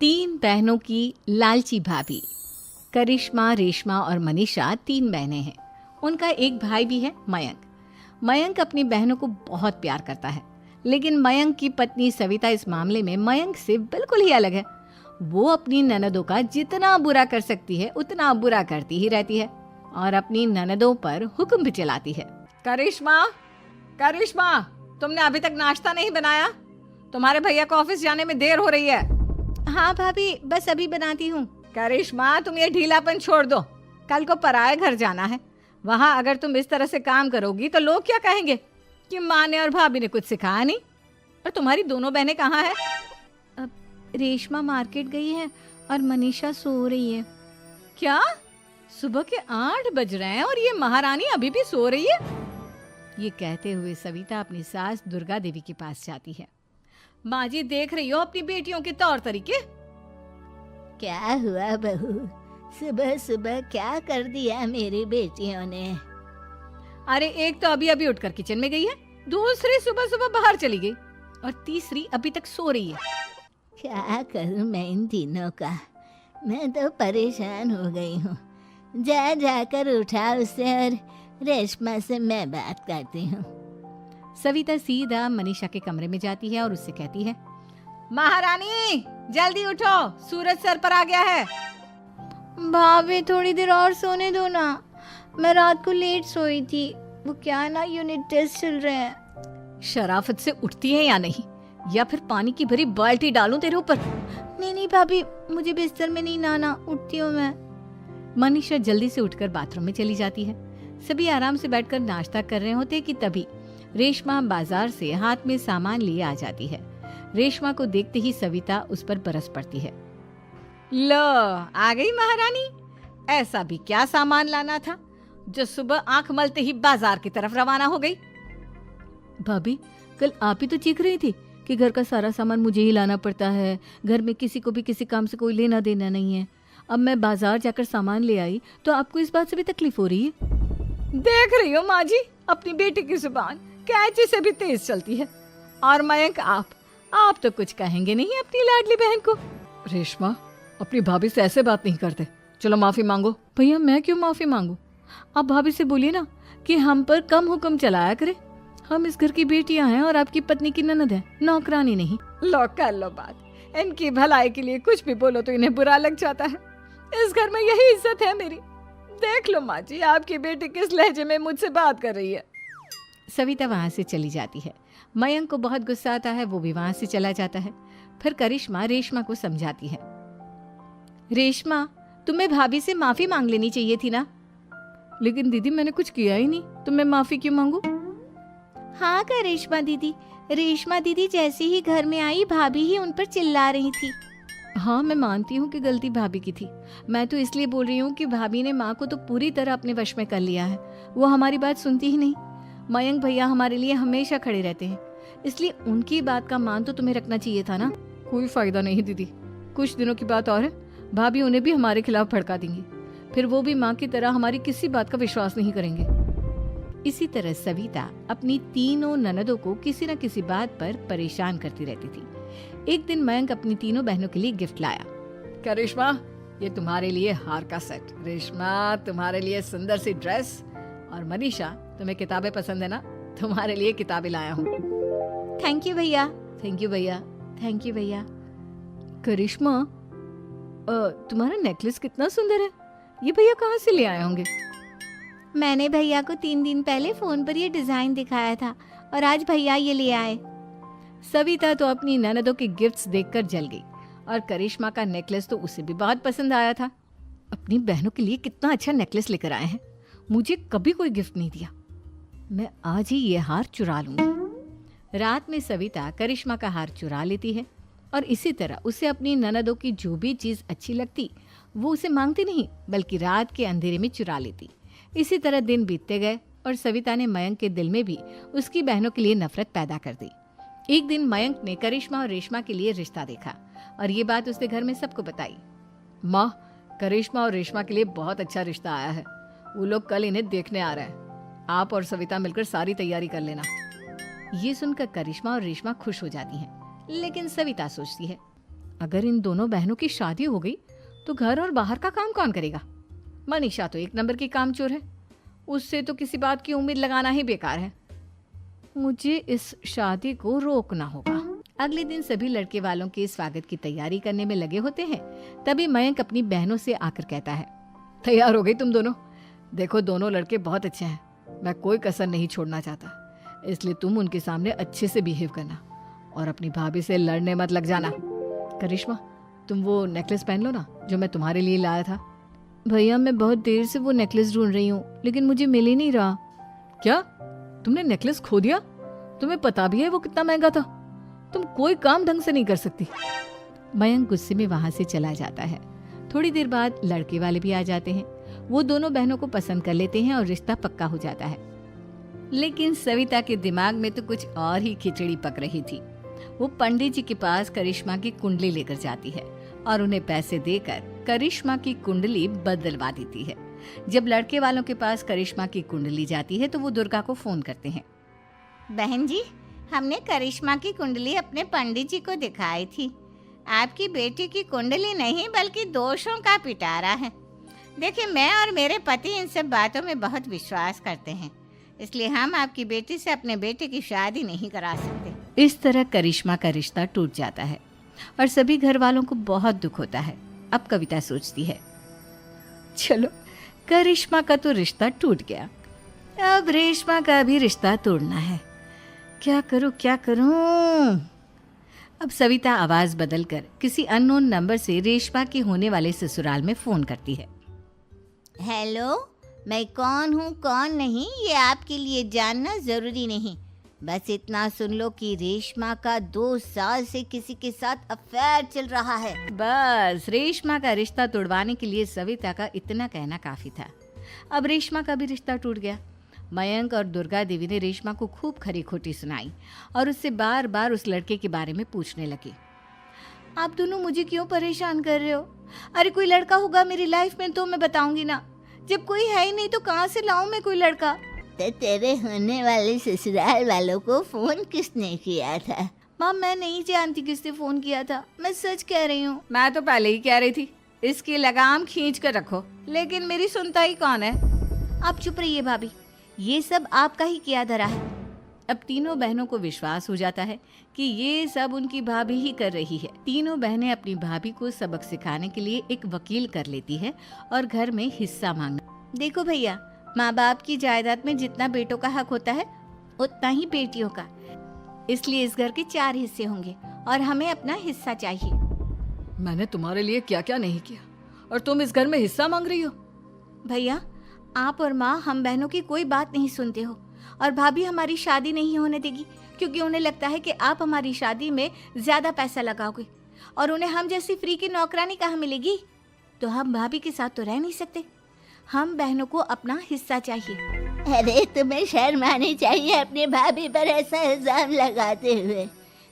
तीन बहनों की लालची भाभी। करिश्मा, रेशमा और मनीषा तीन बहनें हैं। उनका एक भाई भी है, मयंक। मयंक अपनी बहनों को बहुत प्यार करता है, लेकिन मयंक की पत्नी सविता इस मामले में मयंक से बिल्कुल ही अलग है। वो अपनी ननदों का जितना बुरा कर सकती है उतना बुरा करती ही रहती है और अपनी ननदों पर हुक्म भी चलाती है। करिश्मा, करिश्मा, तुमने अभी तक नाश्ता नहीं बनाया? तुम्हारे भैया को ऑफिस जाने में देर हो रही है। हाँ भाभी, बस अभी बनाती हूँ। करिश्मा, तुम ये ढीलापन छोड़ दो। कल को पराए घर जाना है। वहाँ अगर तुम इस तरह से काम करोगी तो लोग क्या कहेंगे कि माँ ने और भाभी ने कुछ सिखाया नहीं। और तुम्हारी दोनों बहनें कहाँ हैं? अब रेशमा मार्केट गई है और मनीषा सो रही है। क्या? सुबह के 8 बज रहे हैं और ये महारानी अभी भी सो रही है? ये कहते हुए सविता अपनी सास दुर्गा देवी के पास जाती है। माँ जी, देख रही हो अपनी बेटियों के तौर तरीके? क्या हुआ बहू, सुबह सुबह क्या कर दिया मेरी बेटियों ने? अरे एक तो अभी अभी उठकर किचन में गई है, दूसरी सुबह सुबह बाहर चली गई और तीसरी अभी तक सो रही है। क्या करूं मैं इन तीनों का? मैं तो परेशान हो गई हूँ। जा जाकर उठा उसे और रेशमा से मैं बात करती हूँ। सविता सीधा मनीषा के कमरे में जाती है और उससे कहती है, महारानी जल्दी उठो, सूरज सर पर आ गया है। भाभी थोड़ी देर और सोने दो ना, मैं रात को लेट सोई थी। वो क्या है ना, यूनिट टेस्ट चल रहे हैं। शराफत से उठती है या नहीं, या फिर पानी की भरी बाल्टी डालूं तेरे ऊपर? नहीं नहीं भाभी, मुझे बिस्तर में नहीं नहाना, उठती हूँ मैं। मनीषा जल्दी से उठकर बाथरूम में चली जाती है। सभी आराम से बैठकर नाश्ता कर रहे होते कि तभी रेशमा बाजार से हाथ में सामान लिए आ जाती है। रेशमा को देखते ही सविता उस पर बरस पड़ती है। लो, आ गई महारानी। ऐसा भी क्या सामान लाना था जो सुबह आंख मलते ही बाजार की तरफ रवाना हो गई? भाभी, कल आप ही तो चीख रही थी कि घर का सारा सामान मुझे ही लाना पड़ता है, घर में किसी को भी किसी काम से कोई लेना देना नहीं है। अब मैं बाजार जाकर सामान ले आई तो आपको इस बात से भी तकलीफ हो रही है? देख रही हो माँ जी, अपनी बेटी की जुबान कैंची से भी तेज चलती है। और मयंक, आप तो कुछ कहेंगे नहीं अपनी लाडली बहन को? रेशमा, अपनी भाभी से ऐसे बात नहीं करते। चलो माफी मांगो। भैया, मैं क्यों माफी मांगू? आप भाभी से बोलिए ना कि हम पर कम हुक्म चलाया करे। हम इस घर की बेटियां हैं और आपकी पत्नी की ननद है, नौकरानी नहीं। लो कर लो बात। इनकी भलाई के लिए कुछ भी बोलो तो इन्हें बुरा लग जाता है। इस घर में यही इज्जत है मेरी। देख लो माँ जी, आपकी बेटी किस लहजे में मुझसे बात कर रही है। सविता वहां से चली जाती है। मयंक को बहुत गुस्सा आता है, वो भी वहां से चला जाता है। फिर करिश्मा रेशमा को समझाती है, रेशमा, तुम्हें भाभी से माफी मांग लेनी चाहिए थी ना। लेकिन दीदी, मैंने कुछ किया ही नहीं, तो मैं माफी क्यों मांगू? हाँ करिश्मा दीदी, रेशमा दीदी जैसे ही घर में आई भाभी ही उन पर चिल्ला रही थी। हाँ, मैं मानती हूँ कि गलती भाभी की थी। मैं तो इसलिए बोल रही हूँ कि भाभी ने माँ को तो पूरी तरह अपने वश में कर लिया है। वो हमारी बात सुनती ही नहीं। मयंक भैया हमारे लिए हमेशा खड़े रहते हैं, इसलिए उनकी बात का मान तो तुम्हें रखना चाहिए था ना। कोई फायदा नहीं दीदी, कुछ दिनों की बात और है, भाभी उन्हें भी हमारे खिलाफ भड़का देंगी। फिर वो भी माँ की तरह हमारी किसी बात का विश्वास नहीं करेंगे। इसी तरह सविता अपनी तीनों ननदों को किसी न किसी बात पर परेशान करती रहती थी। एक दिन मयंक अपनी तीनों बहनों के लिए गिफ्ट लाया। करिश्मा, ये तुम्हारे लिए हार का सेट। रेशमा, तुम्हारे लिए सुंदर सी ड्रेस। और मनीषा, तुम्हें किताबें पसंद है ना, तुम्हारे लिए किताबें लाया हूँ। थैंक यू भैया। थैंक यू भैया। थैंक यू भैया। करिश्मा, तुम्हारा नेकलेस कितना सुंदर है, ये भैया कहाँ से ले आए होंगे? मैंने भैया को 3 दिन पहले फोन पर ये डिजाइन दिखाया था और आज भैया ये ले आए। सविता तो अपनी ननदों के गिफ्ट्स देखकर जल गई और करिश्मा का नेकलेस तो उसे भी बहुत पसंद आया था। अपनी बहनों के लिए कितना अच्छा नेकलेस लेकर आए हैं, मुझे कभी कोई गिफ्ट नहीं दिया। मैं आज ही ये हार चुरा लूंगी। रात में सविता करिश्मा का हार चुरा लेती है और इसी तरह उसे अपनी ननदों की जो भी चीज अच्छी लगती वो उसे मांगती नहीं, बल्कि रात के अंधेरे में चुरा लेती। इसी तरह दिन बीतते गए और सविता ने मयंक के दिल में भी उसकी बहनों के लिए नफरत पैदा कर दी। एक दिन मयंक ने करिश्मा और रेशमा के लिए रिश्ता देखा और ये बात उसने घर में सबको बताई। माँ, करिश्मा और रेशमा के लिए बहुत अच्छा रिश्ता आया है। वो लोग कल इन्हें देखने आ रहे हैं। आप और सविता मिलकर सारी तैयारी कर लेना। ये सुनकर करिश्मा और रेशमा खुश हो जाती हैं, लेकिन सविता सोचती है, अगर इन दोनों बहनों की शादी हो गई तो घर और बाहर का काम कौन करेगा? मनीषा तो एक नंबर की कामचोर है, उससे तो किसी बात की उम्मीद लगाना ही बेकार है। मुझे इस शादी को रोकना होगा। अगले दिन सभी लड़के वालों के स्वागत की तैयारी करने में लगे होते हैं। तभी मयंक अपनी बहनों से आकर कहता है, तैयार हो गई तुम दोनों? देखो दोनों लड़के बहुत अच्छे हैं, मैं कोई कसर नहीं छोड़ना चाहता, इसलिए तुम उनके सामने अच्छे से बिहेव करना और अपनी भाभी से लड़ने मत लग जाना। करिश्मा, तुम वो नेकलेस पहन लो ना जो मैं तुम्हारे लिए लाया था। भैया मैं बहुत देर से वो नेकलेस ढूंढ रही हूँ, लेकिन मुझे मिल ही नहीं रहा। क्या तुमने नेकलेस खो दिया? तुम्हें पता भी है वो कितना महंगा था? तुम कोई काम ढंग से नहीं कर सकती। मयंक गुस्से में वहां से चला जाता है। थोड़ी देर बाद लड़के वाले भी आ जाते हैं। वो दोनों बहनों को पसंद कर लेते हैं और रिश्ता पक्का हो जाता है। लेकिन सविता के दिमाग में तो कुछ और ही खिचड़ी पक रही थी। वो पंडित जी के पास करिश्मा की कुंडली लेकर जाती है और उन्हें पैसे देकर करिश्मा की कुंडली बदलवा देती है। जब लड़के वालों के पास करिश्मा की कुंडली जाती है तो वो दुर्गा को फोन करते हैं। बहन जी, हमने करिश्मा की कुंडली अपने पंडित जी को दिखाई थी। आपकी बेटी की कुंडली नहीं बल्कि दोषों का पिटारा है। देखिए, मैं और मेरे पति इन सब बातों में बहुत विश्वास करते हैं, इसलिए हम आपकी बेटी से अपने बेटे की शादी नहीं करा सकते। इस तरह करिश्मा का रिश्ता टूट जाता है और सभी घर वालों को बहुत दुख होता है। अब कविता सोचती है, चलो करिश्मा का तो रिश्ता टूट गया, अब रेशमा का भी रिश्ता तोड़ना है। क्या करूं? अब सविता आवाज बदलकर किसी अननोन नंबर से रेशमा के होने वाले ससुराल में फोन करती है। हेलो, मैं कौन हूँ कौन नहीं ये आपके लिए जानना जरूरी नहीं, बस इतना सुन लो कि रेशमा का 2 साल से किसी के साथ अफेयर चल रहा है। बस रेशमा का रिश्ता तोड़वाने के लिए सविता का इतना कहना काफी था। अब रेशमा का भी रिश्ता टूट गया। मयंक और दुर्गा देवी ने रेशमा को खूब खरी खोटी सुनाई और उससे बार बार उस लड़के के बारे में पूछने लगे। आप दोनों मुझे क्यों परेशान कर रहे हो? अरे कोई लड़का होगा मेरी लाइफ में तो मैं बताऊंगी ना, जब कोई है ही नहीं तो कहाँ से लाऊं मैं कोई लड़का? तो तेरे होने वाले ससुराल वालों को फोन किसने किया था? माँ, मैं नहीं जानती किसने फोन किया था, मैं सच कह रही हूँ। मैं तो पहले ही कह रही थी इसकी लगाम खींच कर रखो, लेकिन मेरी सुनता ही कौन है। आप चुप रहिए भाभी, ये सब आपका ही किया धरा है। अब तीनों बहनों को विश्वास हो जाता है कि ये सब उनकी भाभी ही कर रही है। तीनों बहनें अपनी भाभी को सबक सिखाने के लिए एक वकील कर लेती है और घर में हिस्सा मांगना। देखो भैया, माँ बाप की जायदाद में जितना बेटों का हक होता है उतना ही बेटियों का, इसलिए इस घर के 4 हिस्से होंगे और हमें अपना हिस्सा चाहिए। मैंने तुम्हारे लिए क्या क्या नहीं किया और तुम इस घर में हिस्सा मांग रही हो? भैया, आप और माँ हम बहनों की कोई बात नहीं सुनते हो और भाभी हमारी शादी नहीं होने देगी क्योंकि उन्हें लगता है कि आप हमारी शादी में ज्यादा पैसा लगाओगे और उन्हें हम जैसी फ्री की नौकरानी कहाँ मिलेगी। तो हम भाभी के साथ तो रह नहीं सकते, हम बहनों को अपना हिस्सा चाहिए। अरे तुम्हें शर्म आनी चाहिए अपने भाभी पर ऐसा इल्जाम लगाते हुए।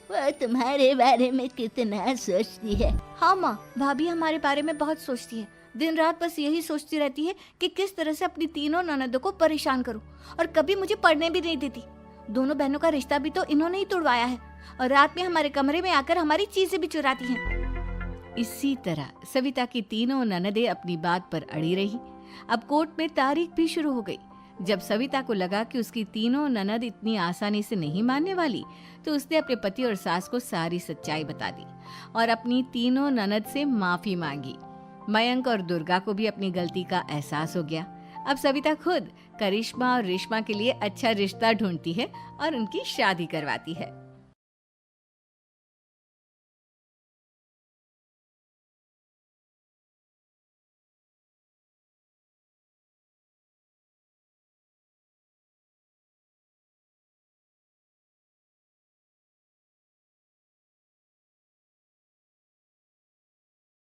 वो तुम्हारे बारे में कितना सोचती है। हाँ माँ, भाभी हमारे बारे में बहुत सोचती है, दिन रात बस यही सोचती रहती है कि किस तरह से अपनी तीनों ननदों को परेशान करूं और कभी मुझे पढ़ने भी नहीं देती। दोनों बहनों का रिश्ता भी तो इन्होंने ही तोड़वाया है और रात में हमारे कमरे में आकर हमारी चीजें भी चुराती हैं। इसी तरह सविता की तीनों ननदें अपनी बात पर अड़ी रही। अब कोर्ट में तारीख भी शुरू हो गई। जब सविता को लगा कि उसकी तीनों ननद इतनी आसानी से नहीं मानने वाली, तो उसने अपने पति और सास को सारी सच्चाई बता दी और अपनी तीनों ननद से माफी मांगी। मयंक और दुर्गा को भी अपनी गलती का एहसास हो गया। अब सविता खुद करिश्मा और रेशमा के लिए अच्छा रिश्ता ढूंढती है और उनकी शादी करवाती है।